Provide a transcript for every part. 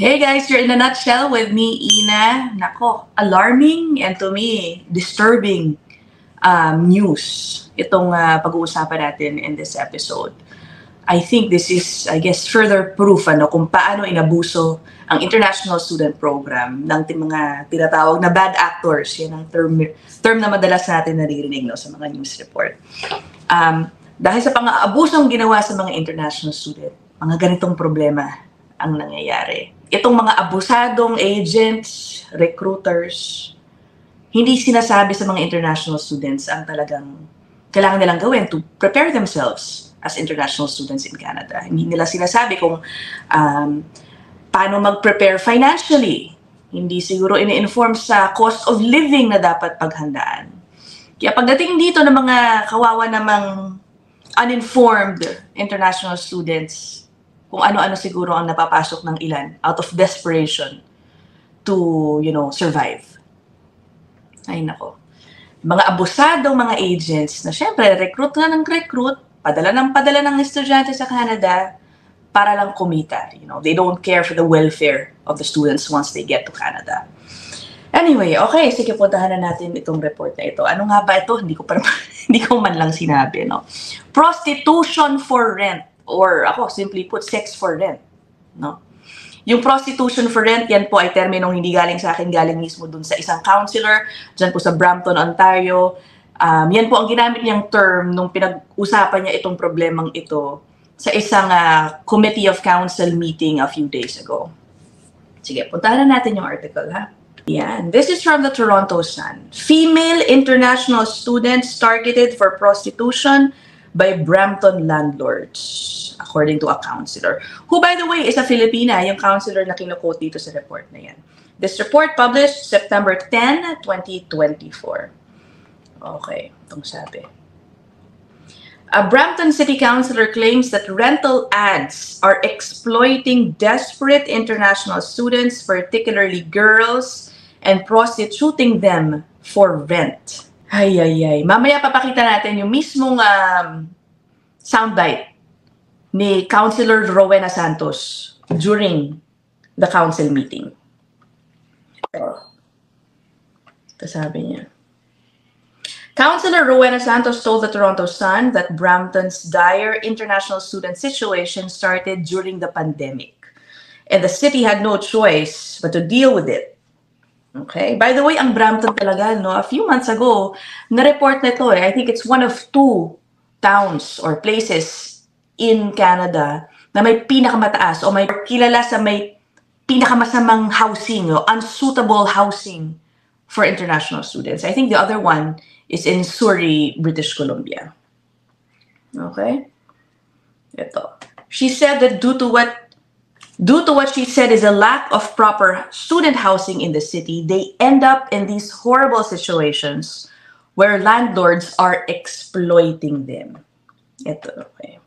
Hey guys, you're in a nutshell with me, Ina. Nako, alarming and to me, disturbing news itong pag-uusapan natin in this episode. I think this is, further proof kung paano inabuso ang International Student Program ng mga tinatawag na bad actors. Yan ang term na madalas natin naririnig sa mga news report. Dahil sa pang-aabusong ginawa sa mga international student, mga ganitong problema ang nangyayari. Itong mga abusadong agents, recruiters, hindi sinasabi sa mga international students ang talagang kailangan nilang gawin to prepare themselves as international students in Canada. Hindi nila sinasabi kung paano mag-prepare financially. Hindi siguro ini-inform sa cost of living na dapat paghandaan. Kaya pagdating dito ng mga kawawa namang uninformed international students, kung ano-ano siguro ang napapasok ng ilan out of desperation to, survive. Ay nako. Mga abusadong mga agents na syempre recruit padala ng estudyante sa Canada para lang kumita. They don't care for the welfare of the students once they get to Canada. Anyway, okay, sige, puntahan na natin itong report na ito. Ano nga ba ito? Hindi ko man lang sinabi, no? Prostitution for rent. Or ako, simply put, sex for rent. No? Yung prostitution for rent, yan po ay terminong hindi galing sa akin, galing mismo dun sa isang counselor, dyan po sa Brampton, Ontario. Yan po ang ginamit niyang term nung pinag-usapan niya itong problemang ito sa isang Committee of Council meeting a few days ago. Sige, puntahan na natin yung article, ha? Yan. This is from the Toronto Sun. Female international students targeted for prostitution by Brampton landlords, according to a counselor, who, by the way, is a Filipina, yung counselor na kinukote dito sa report na yan. This report published September 10, 2024. Okay, itong sabi. A Brampton City Councilor claims that rental ads are exploiting desperate international students, particularly girls, and prostituting them for rent. Ay. Mamaya papakita natin yung mismong soundbite ni Councilor Rowena Santos during the council meeting. Ito sabi niya. Councilor Rowena Santos told the Toronto Sun that Brampton's dire international student situation started during the pandemic, and the city had no choice but to deal with it. Okay. By the way, ang Brampton talaga, a few months ago, na-report na ito I think it's one of 2 towns or places in Canada na may pinakamataas o may kilala sa may pinakamasamang housing o unsuitable housing for international students. I think the other one is in Surrey, British Columbia. Okay? Ito. She said that due to what she said is a lack of proper student housing in the city, they end up in these horrible situations where landlords are exploiting them. Ito, okay.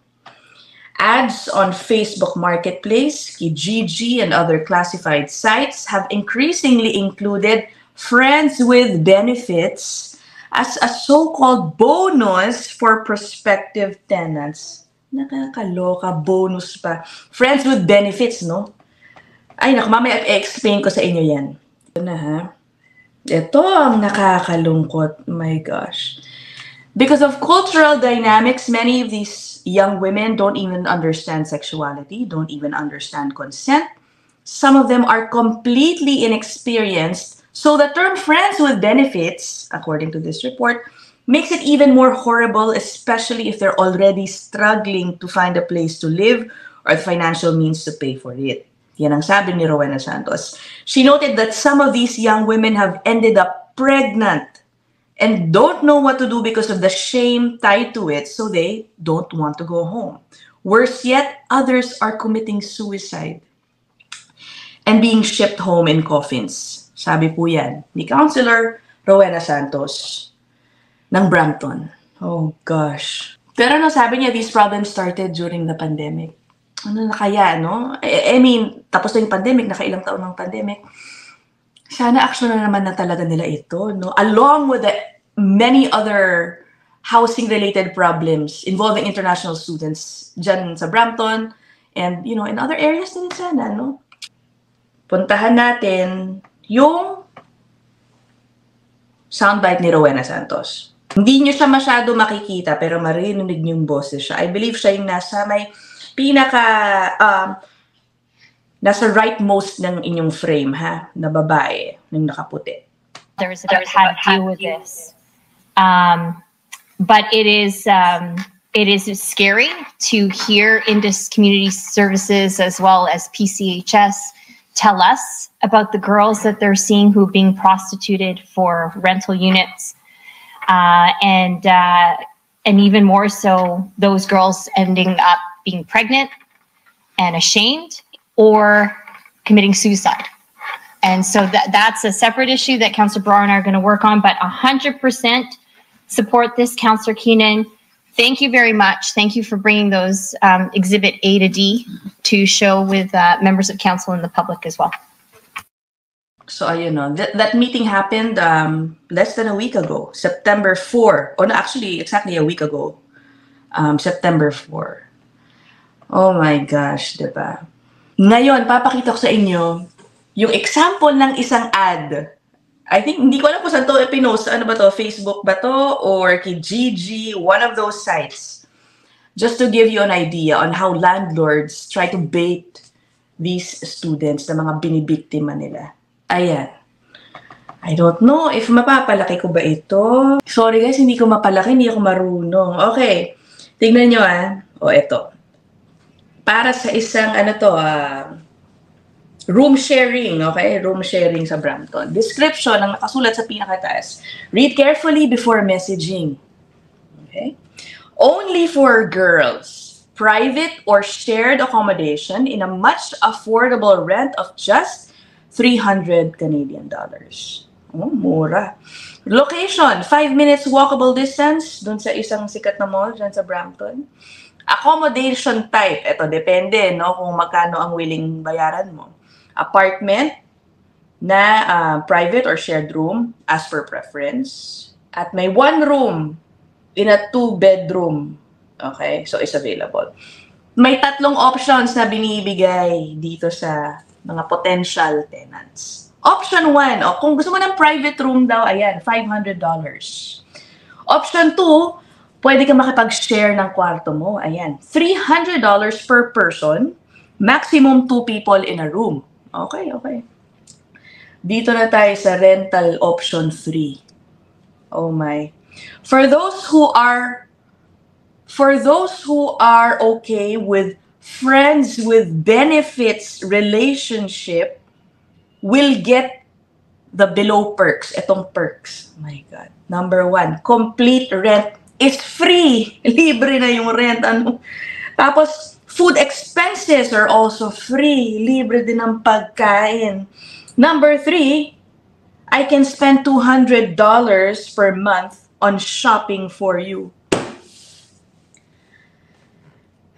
Ads on Facebook Marketplace, Kijiji, and other classified sites have increasingly included friends with benefits as a so-called bonus for prospective tenants. Nakakaloka, bonus pa. Friends with benefits, no? Ay, naku, mamaya i-explain ko sa inyo yan. Ito na, ha? Ito ang nakakalungkot. My gosh. Because of cultural dynamics, many of these young women don't even understand sexuality, don't even understand consent. Some of them are completely inexperienced. So the term friends with benefits, according to this report, makes it even more horrible, especially if they're already struggling to find a place to live or the financial means to pay for it. Yan ang sabi ni Rowena Santos. She noted that some of these young women have ended up pregnant and don't know what to do because of the shame tied to it, so they don't want to go home. Worse yet, others are committing suicide and being shipped home in coffins. Sabi po yan ni Councilor Rowena Santos ng Brampton. Oh gosh. Pero sabi niya, these problems started during the pandemic. Ano na kaya, no? I mean, tapos na yung pandemic, nakailang taon ng pandemic. Sana action na naman na talaga nila ito, no? Along with the many other housing-related problems involving international students dyan sa Brampton and, in other areas din sana, no? puntahan natin yung soundbite ni Rowena Santos. Hindi nyo siya masyado makikita, pero marinig nyo yung boses siya. I believe siya yung nasa may nasa rightmost ng inyong frame, ha? Na babae, ng nakaputi. There's how to deal with this. But it is scary to hear Indus Community Services as well as PCHS tell us about the girls that they're seeing who are being prostituted for rental units. And even more so, those girls ending up being pregnant and ashamed or committing suicide. And so that's a separate issue that Councillor Brar and I are going to work on, but 100% support this, Councillor Keenan. Thank you very much. Thank you for bringing those Exhibit A to D to show with members of council and the public as well. So, that meeting happened less than a week ago, September 4. Oh, no, actually, exactly a week ago, September 4. Oh my gosh, diba? Ngayon, papakita ko sa inyo yung example ng isang ad. I think, hindi ko alam kung saan to pinost. Ano ba to? Facebook ba to? Or Kijiji? One of those sites. Just to give you an idea on how landlords try to bait these students na mga binibiktima nila. Ayan. I don't know if mapapalaki ko ba ito. Sorry guys, hindi ko mapalaki, hindi ako marunong. Okay. Tingnan nyo O, ito. Para sa isang, room sharing, okay? Room sharing sa Brampton. Description ang nakasulat sa pinakataas. Read carefully before messaging. Okay? Only for girls. Private or shared accommodation in a much affordable rent of just $300 Canadian. Oh, mura. Location, 5 minutes walkable distance dun sa isang sikat na mall dyan sa Brampton. Accommodation type, ito depende no kung magkano ang willing bayaran mo. Apartment na private or shared room as per preference. At may 1 room in a 2-bedroom. Okay? So, is available. May 3 options na binibigay dito sa mga potential tenants. Option 1, kung gusto mo ng private room daw, ayan, $500. Option 2, pwede ka makipag-share ng kwarto mo. Ayan, $300 per person, maximum 2 people in a room. Okay, okay. Dito na tayo sa rental option 3. Oh my. For those who are okay with friends with benefits relationship will get the below perks. Itong perks. Oh my God. Number 1, complete rent is free. Libre na yung rent. Tapos, food expenses are also free. Libre din ang pagkain. Number 3, I can spend $200 per month on shopping for you.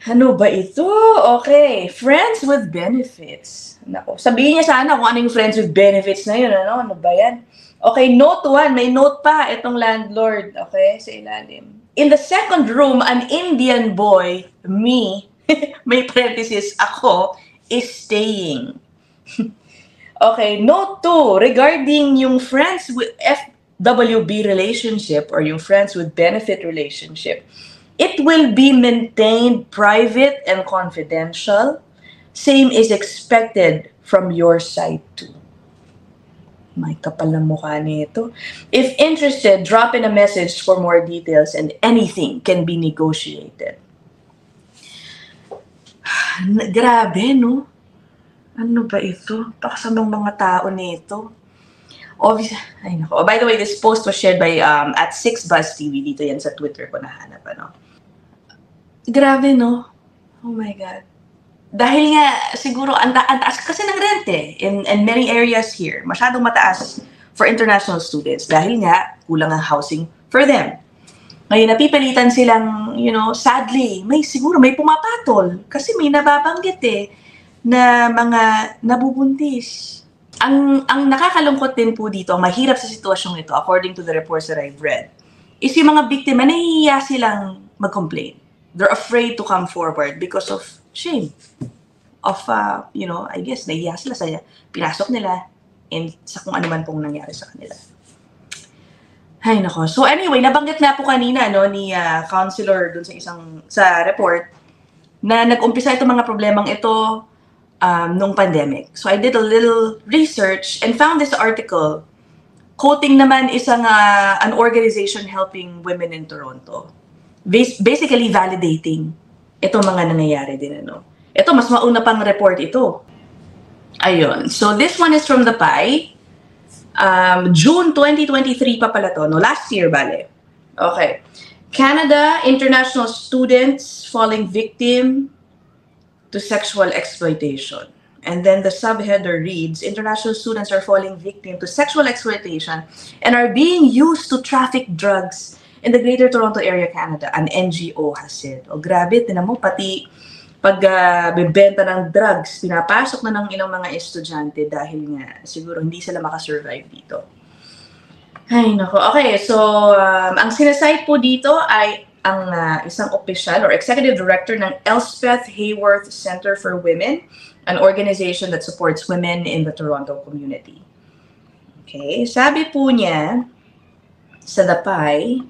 Ano ba ito? Okay, friends with benefits. Nako, sabihin niya sana kung ano yung friends with benefits na yun. Ano ba yan? Okay, note 1. May note pa itong landlord. Okay, sa ilalim. In the second room, an Indian boy, me, may parenthesis, ako, is staying. Okay, note 2. Regarding yung friends with FWB relationship or yung friends with benefit relationship, it will be maintained private and confidential. Same is expected from your side too. May kapal na mukha nito. If interested, drop in a message for more details and anything can be negotiated. Grabe, no? Ano ba ito? Pakasamang mga tao nito. Obviously, ay nako. Oh, by the way, this post was shared by at 6buzz TV. Dito yan sa Twitter ko nahanap, ano? Grabe, no? Oh my God. Dahil nga, siguro, ang taas kasi ng rent in many areas here. Masyadong mataas for international students. Dahil nga, kulang ang housing for them. Ngayon, napipilitan silang, sadly, siguro may pumapatol. Kasi may nababanggit na mga nabubuntis. Ang nakakalungkot din po dito, ang mahirap sa sitwasyong ito, according to the reports that I've read, is yung mga biktima, nahihiya silang mag-complain. They're afraid to come forward because of shame. of, I guess, nahiya sila sa pinasok nila and sa kung ano man pong nangyari sa kanila. Ay, nako. So anyway, nabanggit nga po kanina ni counselor dun sa report na nag-umpisa itong mga problemang ito nung pandemic. So I did a little research and found this article quoting naman an organization helping women in Toronto. Basically validating itong mga nangyayari din. Ito, mas mauna pang report ito. Ayun. So this one is from the PAI. June 2023 pa pala to. No, last year, bale. Okay. Canada, international students falling victim to sexual exploitation. And then the subheader reads, international students are falling victim to sexual exploitation and are being used to traffic drugs in the Greater Toronto Area, Canada, an NGO has said. O grabe, tinan mo, pati pagbebenta ng drugs, pinapasok na ng ilang mga estudyante dahil nga siguro hindi sila makasurvive dito. Ay, nako. Okay, so ang sinasite po dito ay ang isang official or executive director ng Elspeth Hayworth Center for Women, an organization that supports women in the Toronto community. Okay, sabi po niya sa DAPAI,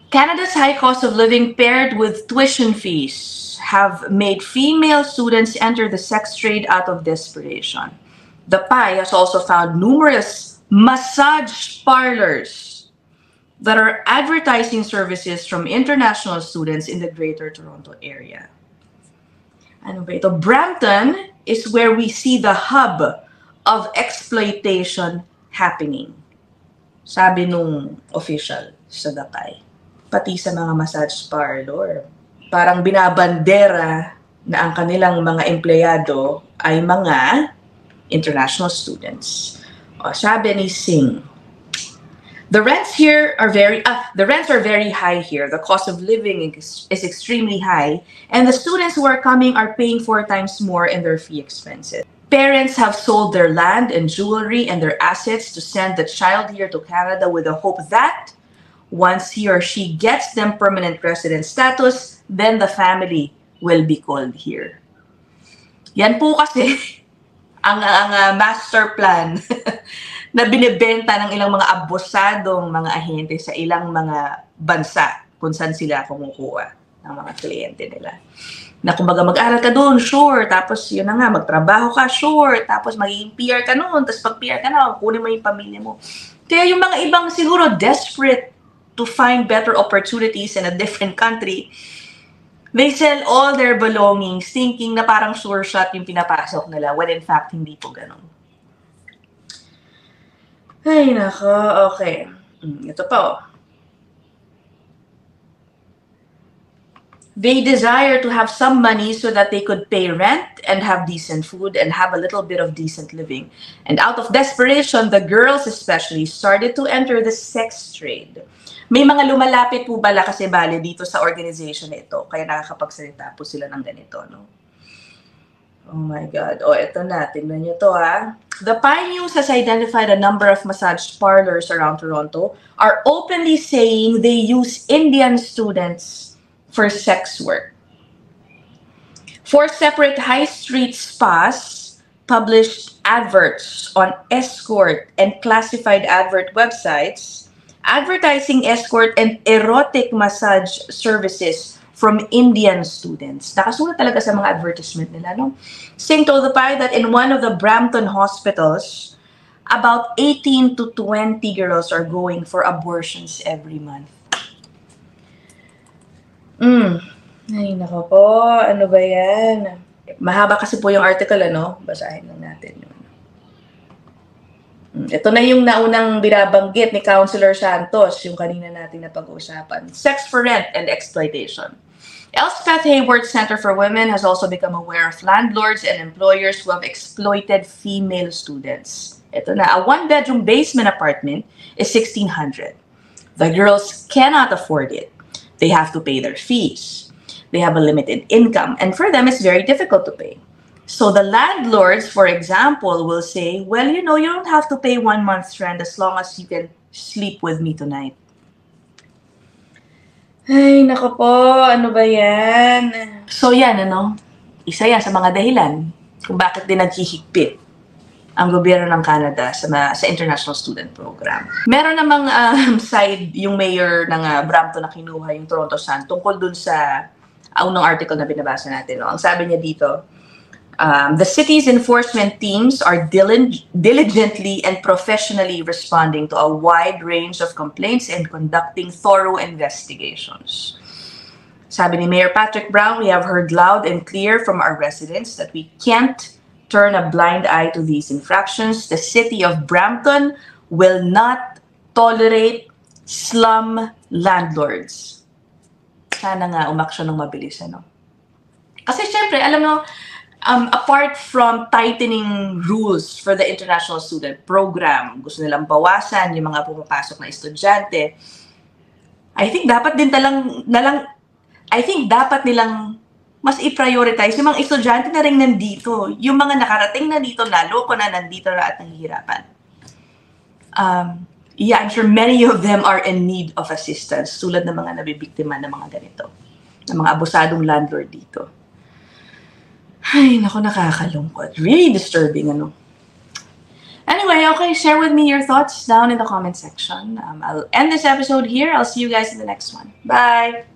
Canada's high cost of living paired with tuition fees have made female students enter the sex trade out of desperation. The PAI has also found numerous massage parlors that are advertising services from international students in the Greater Toronto Area. Ano ba ito? Brampton is where we see the hub of exploitation happening. Sabi nung official sa DAPAI. Pati sa mga massage parlor. Parang binabandera na ang kanilang mga empleyado ay mga international students. O, sabi ni Singh, the rents are very high here. The cost of living is extremely high, and the students who are coming are paying 4 times more in their fee expenses. Parents have sold their land and jewelry and their assets to send the child here to Canada with the hope that once he or she gets them permanent resident status, then the family will be called here. Yan po kasi ang master plan na binibenta ng ilang mga abusadong mga ahente sa ilang mga bansa kung saan sila kumukuha ng mga kliyente nila. Na kumbaga mag-aral ka doon, sure, tapos yun na nga, magtrabaho ka, sure, tapos magiging PR ka noon, tapos pag PR ka na, kunin mo yung pamilya mo. Kaya yung mga ibang siguro desperate to find better opportunities in a different country, they sell all their belongings thinking na parang sure shot yung pinapasok nila when in fact hindi po ganun. Ay nako, okay. Ito pa oh. They desire to have some money so that they could pay rent and have decent food and have a little bit of decent living. And out of desperation, the girls especially started to enter the sex trade. May mga lumalapit po bala kasi bale dito sa organization na ito. Kaya nakakapagsalita po sila ng ganito, no? Oh my God. Oh, ito na. Tingnan nyo to, ha? The PAI News has identified a number of massage parlors around Toronto are openly saying they use Indian students for sex work. 4 separate high street spas published adverts on escort and classified advert websites advertising escort and erotic massage services from Indian students. Nakasulat talaga sa mga advertisement nila, no? Singh told the PAI that in one of the Brampton hospitals, about 18 to 20 girls are going for abortions every month. Ay, nako po. Ano ba yan? Mahaba kasi po yung article, ano? Basahin lang natin yun. Ito na yung naunang binabanggit ni Councilor Santos, yung kanina natin na pag-uusapan. Sex for rent and exploitation. Elspeth Hayworth Center for Women has also become aware of landlords and employers who have exploited female students. Ito na, a 1-bedroom basement apartment is $1,600. The girls cannot afford it. They have to pay their fees. They have a limited income, and for them, it's very difficult to pay. So the landlords, for example, will say, well, you know, you don't have to pay 1 month's rent as long as you can sleep with me tonight. Ay, nako po, ano ba yan? So yan, isa yan sa mga dahilan kung bakit din naghihigpit ang gobyerno ng Canada sa International Student Program. Meron namang side yung mayor ng Brampton na kinuha yung Toronto Sun tungkol dun sa unang article na binabasa natin. No? Ang sabi niya dito, the city's enforcement teams are diligently and professionally responding to a wide range of complaints and conducting thorough investigations. Sabi ni Mayor Patrick Brown, we have heard loud and clear from our residents that we can't turn a blind eye to these infractions. The city of Brampton will not tolerate slum landlords. Sana nga umaksyon ng mabilis, Kasi syempre, alam mo, apart from tightening rules for the International Student Program, gusto nilang bawasan yung mga pumapasok na estudyante, I think dapat nilang mas i-prioritize yung mga estudyante na rin nandito. Yung mga nakarating na dito, naloko na nandito na at nanghihirapan. Yeah, I'm sure many of them are in need of assistance, tulad ng mga nabibiktima ng mga ganito, ng mga abusadong landlord dito. Ay, naku, nakakalungkot. Really disturbing, Anyway, okay, share with me your thoughts down in the comment section. I'll end this episode here. I'll see you guys in the next one. Bye!